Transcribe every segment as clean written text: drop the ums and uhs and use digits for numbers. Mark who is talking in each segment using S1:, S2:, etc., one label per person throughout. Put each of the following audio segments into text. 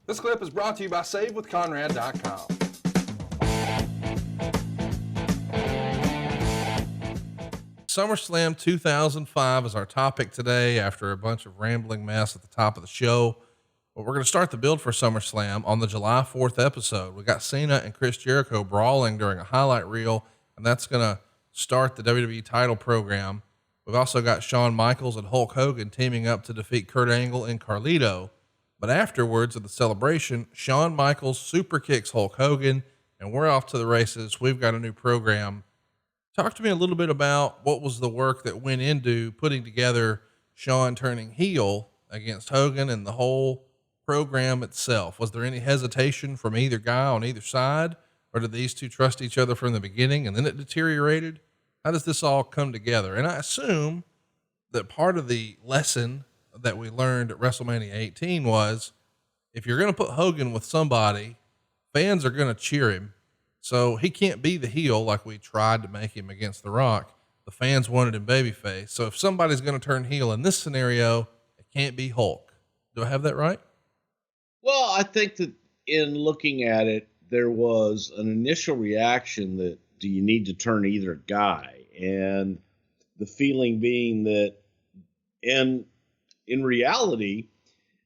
S1: This clip is brought to you by SaveWithConrad.com. SummerSlam 2005 is our topic today after a bunch of rambling mess at the top of the show. But we're going to start the build for SummerSlam on the July 4th episode. We got Cena and Chris Jericho brawling during a highlight reel, and that's going to start the WWE title program. We've also got Shawn Michaels and Hulk Hogan teaming up to defeat Kurt Angle and Carlito. But afterwards of the celebration, Shawn Michaels super kicks Hulk Hogan, and we're off to the races. We've got a new program. Talk to me a little bit about what was the work that went into putting together Shawn turning heel against Hogan and the whole program itself. Was there any hesitation from either guy on either side, or did these two trust each other from the beginning and then it deteriorated? How does this all come together? And I assume that part of the lesson that we learned at WrestleMania 18 was, if you're going to put Hogan with somebody, fans are going to cheer him. So he can't be the heel like we tried to make him against The Rock. The fans wanted him babyface. So if somebody's going to turn heel in this scenario, it can't be Hulk. Do I have that right?
S2: Well, I think that in looking at it, there was an initial reaction that, do you need to turn either guy? And the feeling being that, and in reality,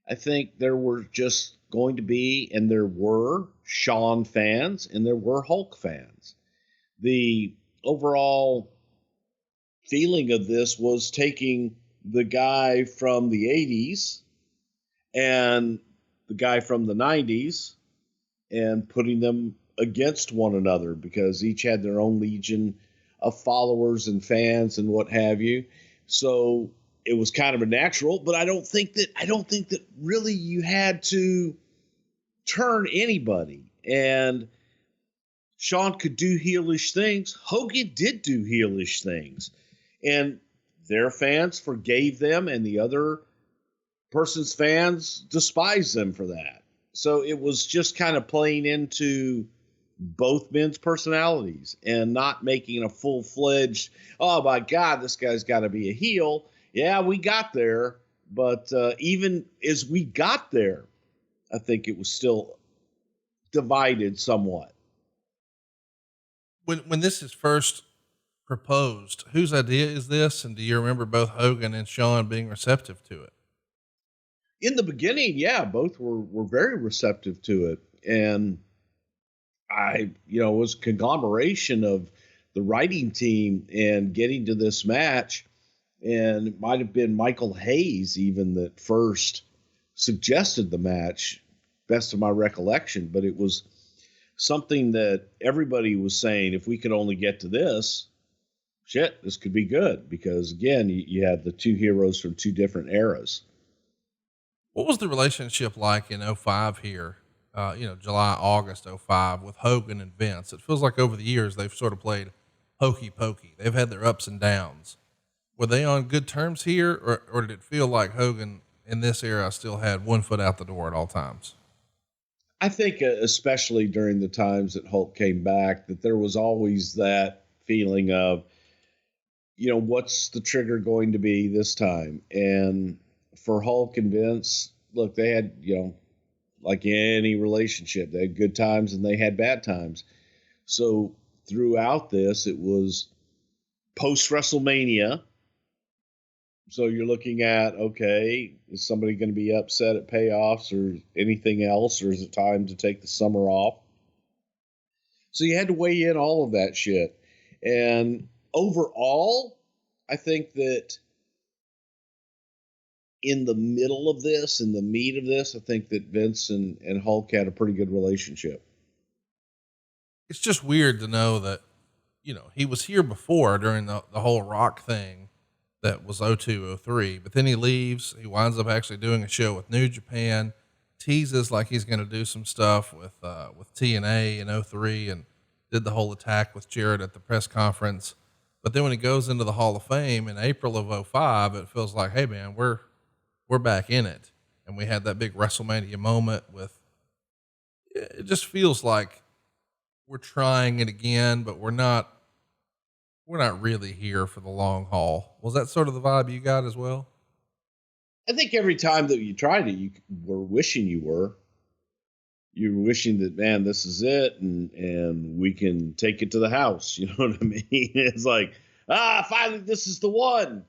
S2: I think there were just going to be, and there were Shawn fans and there were Hulk fans. The overall feeling of this was taking the guy from the 80s and the guy from the 90s and putting them against one another, because each had their own legion of followers and fans and what have you. So it was kind of a natural, but I don't think that really you had to turn anybody. And Shawn could do heelish things. Hogan did do heelish things, and their fans forgave them, and the other person's fans despised them for that. So it was just kind of playing into both men's personalities and not making a full-fledged, oh my God, this guy's got to be a heel. Yeah, we got there, but even as we got there, I think it was still divided somewhat.
S1: When this is first proposed, whose idea is this? And do you remember both Hogan and Shawn being receptive to it?
S2: In the beginning, yeah, both were very receptive to it. And it was a conglomeration of the writing team and getting to this match. And it might have been Michael Hayes even that first suggested the match, best of my recollection. But it was something that everybody was saying, if we could only get to this, this could be good. Because, again, you had the two heroes from two different eras.
S1: What was the relationship like in 05 here, July, August 05 with Hogan and Vince? It feels like over the years they've sort of played hokey pokey. They've had their ups and downs. Were they on good terms here, or did it feel like Hogan in this era still had one foot out the door at all times?
S2: I think especially during the times that Hulk came back, that there was always that feeling of, what's the trigger going to be this time? And for Hulk and Vince, look, they had, like any relationship, they had good times and they had bad times. So throughout this, it was post WrestleMania. So you're looking at, okay, is somebody going to be upset at payoffs or anything else, or is it time to take the summer off? So you had to weigh in all of that shit. And overall, I think that in the middle of this, in the meat of this, I think that Vince and Hulk had a pretty good relationship.
S1: It's just weird to know that, he was here before during the whole Rock thing. That was 02, 03, but then he leaves. He winds up actually doing a show with New Japan, teases like he's going to do some stuff with TNA in 03, and did the whole attack with Jarrett at the press conference. But then when he goes into the Hall of Fame in April of 05, it feels like, hey man, we're back in it. And we had that big WrestleMania moment it just feels like we're trying it again, but we're not really here for the long haul. Was that sort of the vibe you got as well?
S2: I think every time that you tried it, you were wishing you were. you're wishing that, man, this is it, and we can take it to the house. You know what I mean? It's like, finally, this is the one.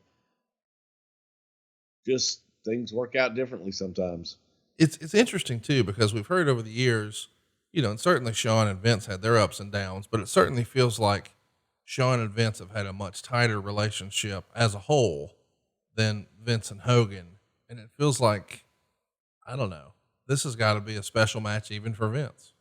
S2: Just things work out differently sometimes.
S1: It's interesting too, because we've heard over the years, and certainly Shawn and Vince had their ups and downs, but it certainly feels like Shawn and Vince have had a much tighter relationship as a whole than Vince and Hogan. And it feels like, I don't know, this has got to be a special match even for Vince.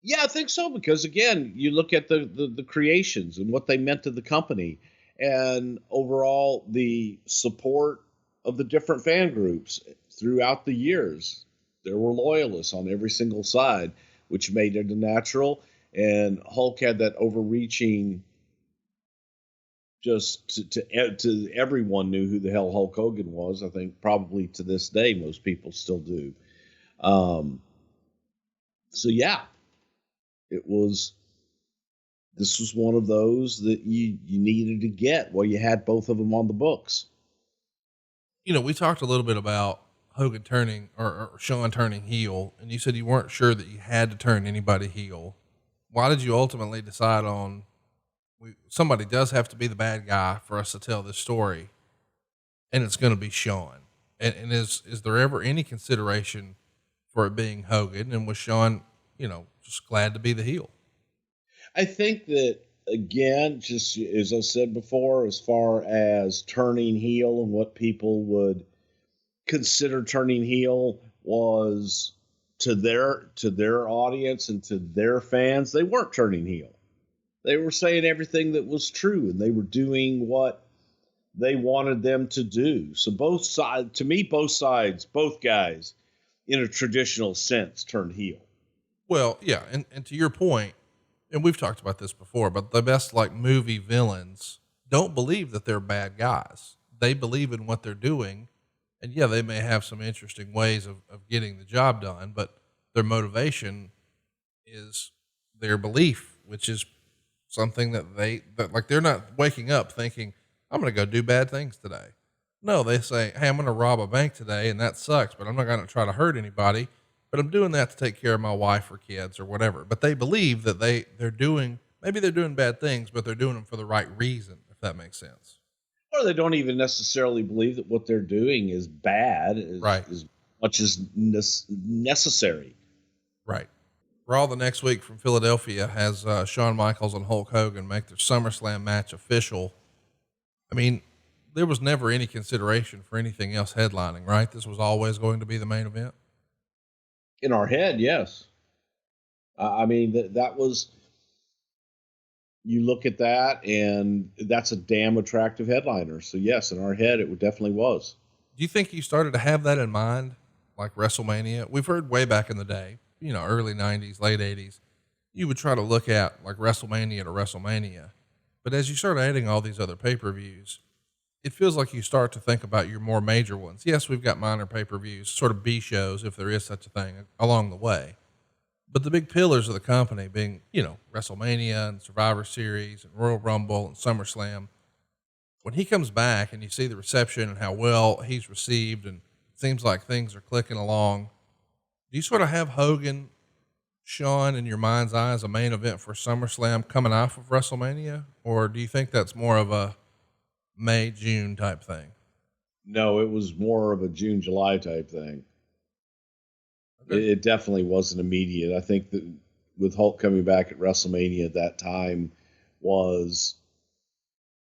S2: Yeah, I think so, because again, you look at the creations and what they meant to the company, and overall the support of the different fan groups throughout the years. There were loyalists on every single side, which made it a natural. And Hulk had that overreaching, just to everyone knew who the hell Hulk Hogan was. I think probably to this day, most people still do. So yeah, this was one of those that you needed to get while you had both of them on the books.
S1: We talked a little bit about Hogan turning or Shawn turning heel, and you said you weren't sure that you had to turn anybody heel. Why did you ultimately decide on somebody does have to be the bad guy for us to tell this story, and it's going to be Shawn? And is there ever any consideration for it being Hogan? And was Shawn, just glad to be the heel?
S2: I think that, again, just as I said before, as far as turning heel and what people would consider turning heel was to their audience and to their fans, they weren't turning heel. They were saying everything that was true, and they were doing what they wanted them to do. So both sides, both guys, in a traditional sense, turned heel.
S1: Well, yeah. And to your point, and we've talked about this before, but the best movie villains don't believe that they're bad guys. They believe in what they're doing. And yeah, they may have some interesting ways of getting the job done, but their motivation is their belief, which is something that they're not waking up thinking, I'm going to go do bad things today. No, they say, hey, I'm going to rob a bank today, and that sucks, but I'm not going to try to hurt anybody, but I'm doing that to take care of my wife or kids or whatever. But they believe that they're doing bad things, but they're doing them for the right reason, if that makes sense.
S2: Or they don't even necessarily believe that what they're doing is bad as much as necessary.
S1: Right. Raw the next week from Philadelphia has Shawn Michaels and Hulk Hogan make their SummerSlam match official. I mean, there was never any consideration for anything else headlining, right? This was always going to be the main event.
S2: In our head, yes. I mean, that was, you look at that, and that's a damn attractive headliner. So yes, in our head, it definitely was.
S1: Do you think you started to have that in mind, like WrestleMania? We've heard way back in the day, early 90s, late 80s, you would try to look at like WrestleMania to WrestleMania. But as you start adding all these other pay-per-views, it feels like you start to think about your more major ones. Yes, we've got minor pay-per-views, sort of B shows, if there is such a thing, along the way. But the big pillars of the company being, WrestleMania and Survivor Series and Royal Rumble and SummerSlam. When he comes back and you see the reception and how well he's received, and it seems like things are clicking along, do you sort of have Hogan, Shawn in your mind's eye as a main event for SummerSlam coming off of WrestleMania? Or do you think that's more of a May, June type thing?
S2: No, it was more of a June, July type thing.
S1: Okay.
S2: It definitely wasn't immediate. I think that with Hulk coming back at WrestleMania at that time was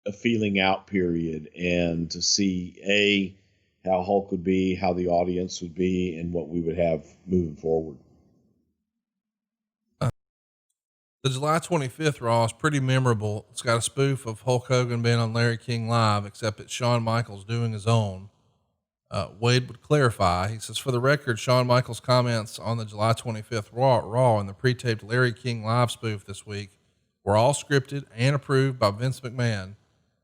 S2: a feeling out period, and to see how Hulk would be, how the audience would be, and what we would have moving forward.
S1: The July 25th Raw is pretty memorable. It's got a spoof of Hulk Hogan being on Larry King Live, except it's Shawn Michaels doing his own. Wade would clarify. He says, for the record, Shawn Michaels' comments on the July 25th Raw and the pre-taped Larry King Live spoof this week were all scripted and approved by Vince McMahon.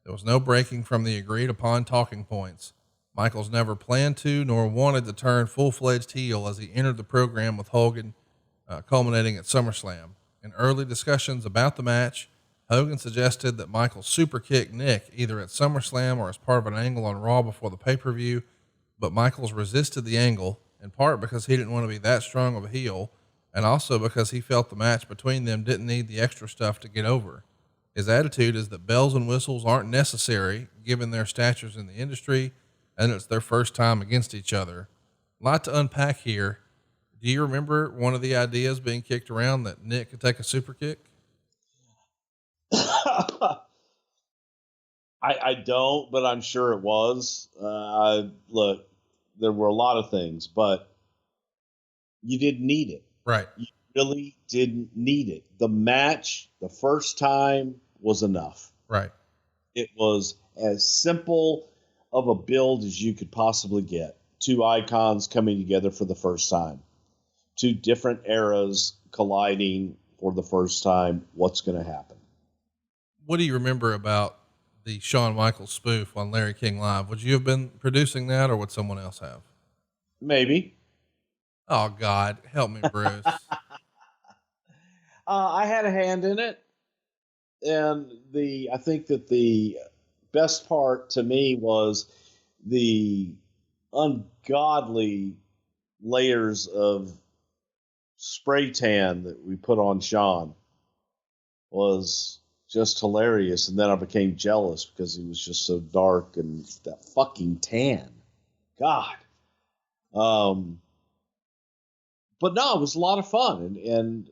S1: There was no breaking from the agreed upon talking points. Michaels never planned to nor wanted to turn full-fledged heel as he entered the program with Hogan, culminating at SummerSlam. In early discussions about the match, Hogan suggested that Michaels super kick Nick either at SummerSlam or as part of an angle on Raw before the pay-per-view, but Michaels resisted the angle in part because he didn't want to be that strong of a heel, and also because he felt the match between them didn't need the extra stuff to get over. His attitude is that bells and whistles aren't necessary given their statures in the industry, and it's their first time against each other. A lot to unpack here. Do you remember one of the ideas being kicked around that Nick could take a super kick?
S2: I don't, but I'm sure it was. Look, there were a lot of things, but you didn't need it.
S1: Right.
S2: You really didn't need it. The match, the first time, was enough.
S1: Right.
S2: It was as simple of a build as you could possibly get. Two icons coming together for the first time. Two different eras colliding for the first time. What's going to happen?
S1: What do you remember about the Shawn Michaels spoof on Larry King Live? Would you have been producing that, or would someone else have?
S2: Maybe.
S1: Oh God, help me, Bruce.
S2: I had a hand in it. And I think that the best part to me was the ungodly layers of spray tan that we put on Shawn was just hilarious. And then I became jealous because he was just so dark and that fucking tan. God. But no, it was a lot of fun. And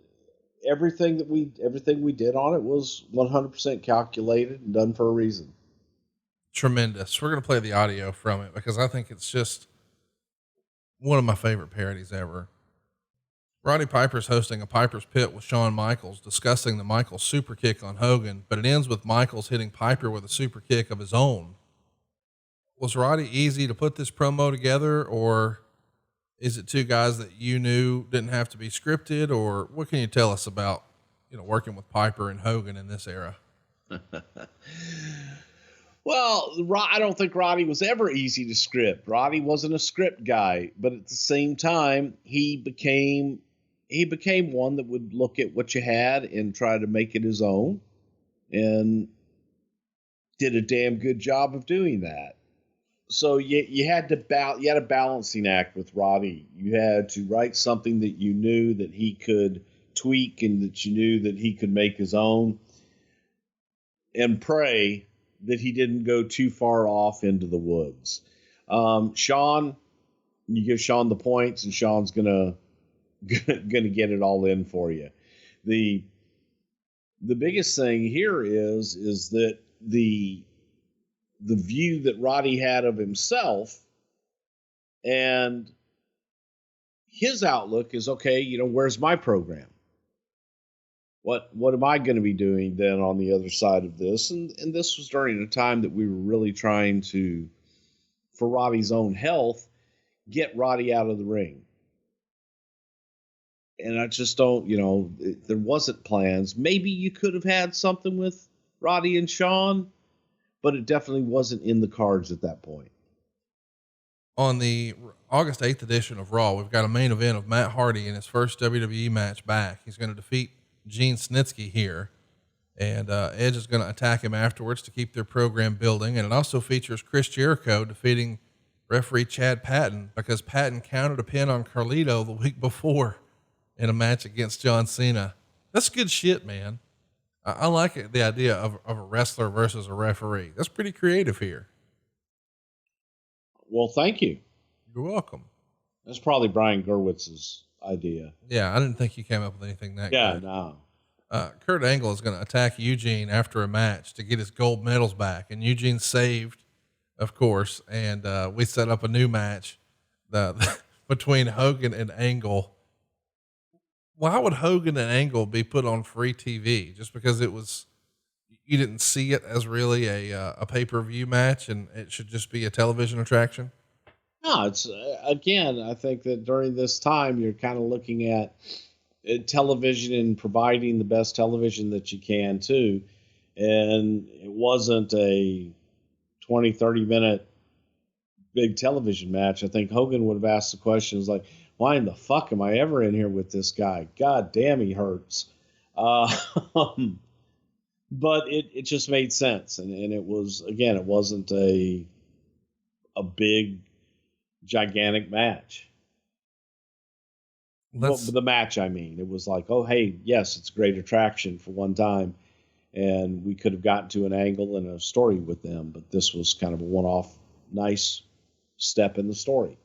S2: everything we did on it was 100% calculated and done for a reason.
S1: Tremendous. We're going to play the audio from it because I think it's just one of my favorite parodies ever. Roddy Piper's hosting a Piper's Pit with Shawn Michaels, discussing the Michaels super kick on Hogan, but it ends with Michaels hitting Piper with a super kick of his own. Was Roddy easy to put this promo together, or is it two guys that you knew didn't have to be scripted, or what can you tell us about, working with Piper and Hogan in this era?
S2: Well, I don't think Roddy was ever easy to script. Roddy wasn't a script guy, but at the same time, he became one that would look at what you had and try to make it his own, and did a damn good job of doing that. So you had a balancing act with Roddy. You had to write something that you knew that he could tweak and that you knew that he could make his own, and pray that he didn't go too far off into the woods. Shawn, you give Shawn the points, and Shawn's gonna get it all in for you. The biggest thing here is that the view that Roddy had of himself and his outlook is, okay, where's my program? What am I going to be doing then on the other side of this? And this was during a time that we were really trying to, for Roddy's own health, get Roddy out of the ring. And I just don't, there wasn't plans. Maybe you could have had something with Roddy and Shawn, but it definitely wasn't in the cards at that point.
S1: On the August 8th edition of Raw, we've got a main event of Matt Hardy in his first WWE match back. He's going to defeat Gene Snitsky here, and Edge is going to attack him afterwards to keep their program building. And it also features Chris Jericho defeating referee Chad Patton because Patton counted a pin on Carlito the week before in a match against John Cena. That's good shit, man. I like it, the idea of a wrestler versus a referee. That's pretty creative here.
S2: Well, thank you.
S1: You're welcome.
S2: That's probably Brian Gerwitz's idea.
S1: Yeah, I didn't think you came up with anything that good.
S2: No.
S1: Kurt Angle is going to attack Eugene after a match to get his gold medals back, and Eugene's saved, of course, and we set up a new match between Hogan and Angle. Why would Hogan and Angle be put on free TV? Just because you didn't see it as really a pay-per-view match and it should just be a television attraction?
S2: No, it's again, I think that during this time, you're kind of looking at television and providing the best television that you can too. And it wasn't a 20, 30 minute big television match. I think Hogan would have asked the questions like, why in the fuck am I ever in here with this guy? God damn, he hurts. But it just made sense. And it was, again, it wasn't a big, gigantic match. The match, I mean. It was like, oh, hey, yes, it's a great attraction for one time. And we could have gotten to an angle and a story with them, but this was kind of a one-off, nice step in the story.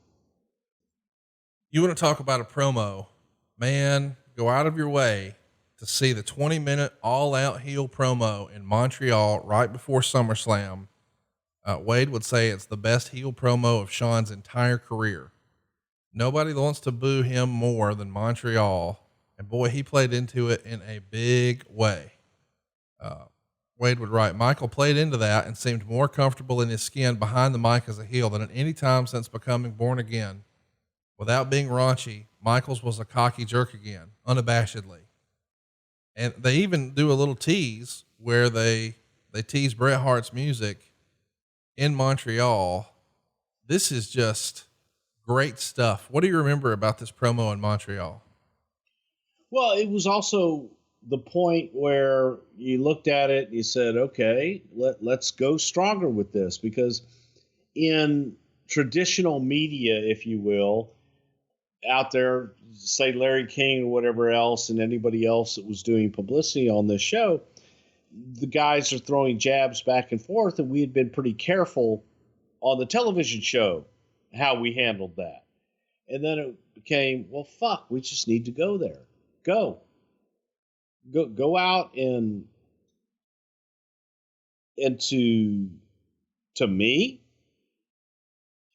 S1: You want to talk about a promo, man, go out of your way to see the 20-minute all-out heel promo in Montreal right before SummerSlam. Wade would say it's the best heel promo of Shawn's entire career. Nobody wants to boo him more than Montreal, and boy, he played into it in a big way. Wade would write, Michael played into that and seemed more comfortable in his skin behind the mic as a heel than at any time since becoming born again. Without being raunchy, Michaels was a cocky jerk again, unabashedly. And they even do a little tease where they tease Bret Hart's music in Montreal. This is just great stuff. What do you remember about this promo in Montreal?
S2: Well, it was also the point where you looked at it and you said, okay, let's go stronger with this, because in traditional media, if you will, out there, say Larry King or whatever else, and anybody else that was doing publicity on this show, the guys are throwing jabs back and forth, and we had been pretty careful on the television show how we handled that. And then it became, well, fuck, we just need to go there. Go out and to me,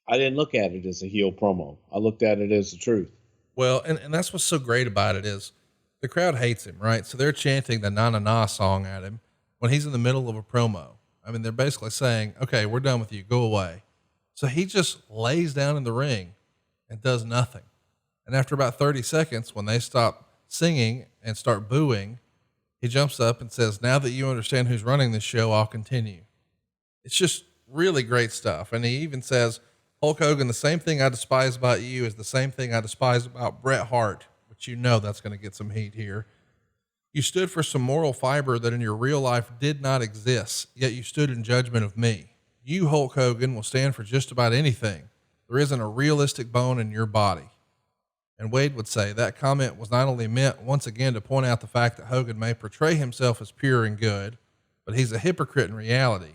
S2: I didn't look at it as a heel promo. I looked at it as the truth.
S1: Well, and that's what's so great about it is the crowd hates him, right? So they're chanting the Na Na Na song at him when he's in the middle of a promo. I mean, they're basically saying, okay, we're done with you. Go away. So he just lays down in the ring and does nothing. And after about 30 seconds, when they stop singing and start booing, he jumps up and says, now that you understand who's running this show, I'll continue. It's just really great stuff. And he even says, Hulk Hogan, the same thing I despise about you is the same thing I despise about Bret Hart, which you know that's going to get some heat here. You stood for some moral fiber that in your real life did not exist, yet you stood in judgment of me. You, Hulk Hogan, will stand for just about anything. There isn't a realistic bone in your body. And Wade would say that comment was not only meant once again to point out the fact that Hogan may portray himself as pure and good, but he's a hypocrite in reality.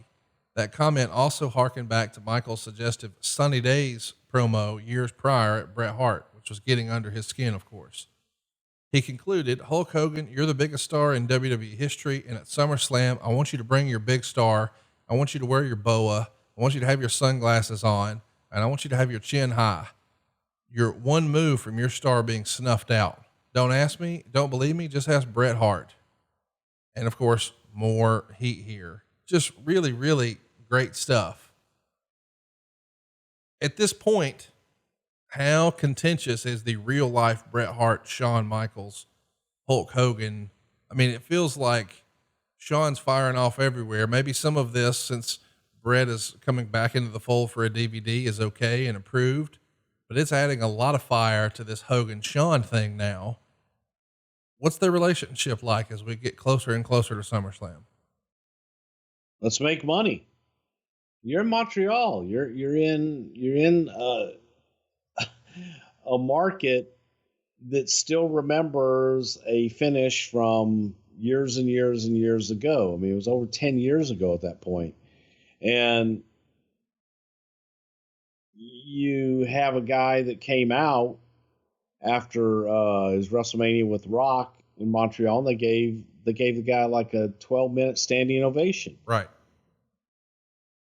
S1: That comment also harkened back to Michael's suggestive Sunny Days promo years prior at Bret Hart, which was getting under his skin, of course. He concluded, Hulk Hogan, you're the biggest star in WWE history, and at SummerSlam, I want you to bring your big star. I want you to wear your boa. I want you to have your sunglasses on, and I want you to have your chin high. You're one move from your star being snuffed out. Don't ask me, don't believe me, just ask Bret Hart. And of course, more heat here. Just really, really great stuff. At this point, how contentious is the real life Bret Hart, Shawn Michaels, Hulk Hogan? I mean, it feels like Shawn's firing off everywhere. Maybe some of this, since Bret is coming back into the fold for a DVD, is okay and approved, but it's adding a lot of fire to this Hogan Shawn thing now. What's their relationship like as we get closer and closer to SummerSlam?
S2: Let's make money. You're in Montreal. You're in a market that still remembers a finish from years and years and years ago. I mean, it was over 10 years ago at that point. And you have a guy that came out after his WrestleMania with Rock in Montreal, and they gave the guy like a 12-minute standing ovation.
S1: Right.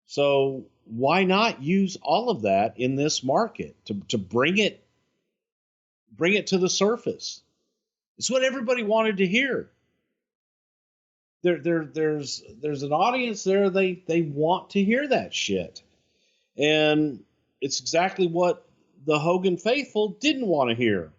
S2: So why not use all of that in this market to bring it to the surface? It's what everybody wanted to hear. There's an audience there. They want to hear that shit. And it's exactly what the Hogan faithful didn't want to hear.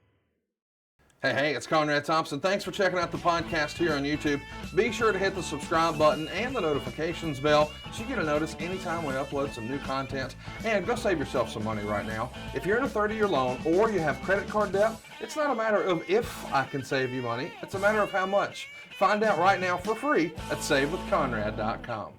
S1: Hey, it's Conrad Thompson. Thanks for checking out the podcast here on YouTube. Be sure to hit the subscribe button and the notifications bell so you get a notice anytime we upload some new content. And go save yourself some money right now. If you're in a 30-year loan or you have credit card debt, it's not a matter of if I can save you money. It's a matter of how much. Find out right now for free at SaveWithConrad.com.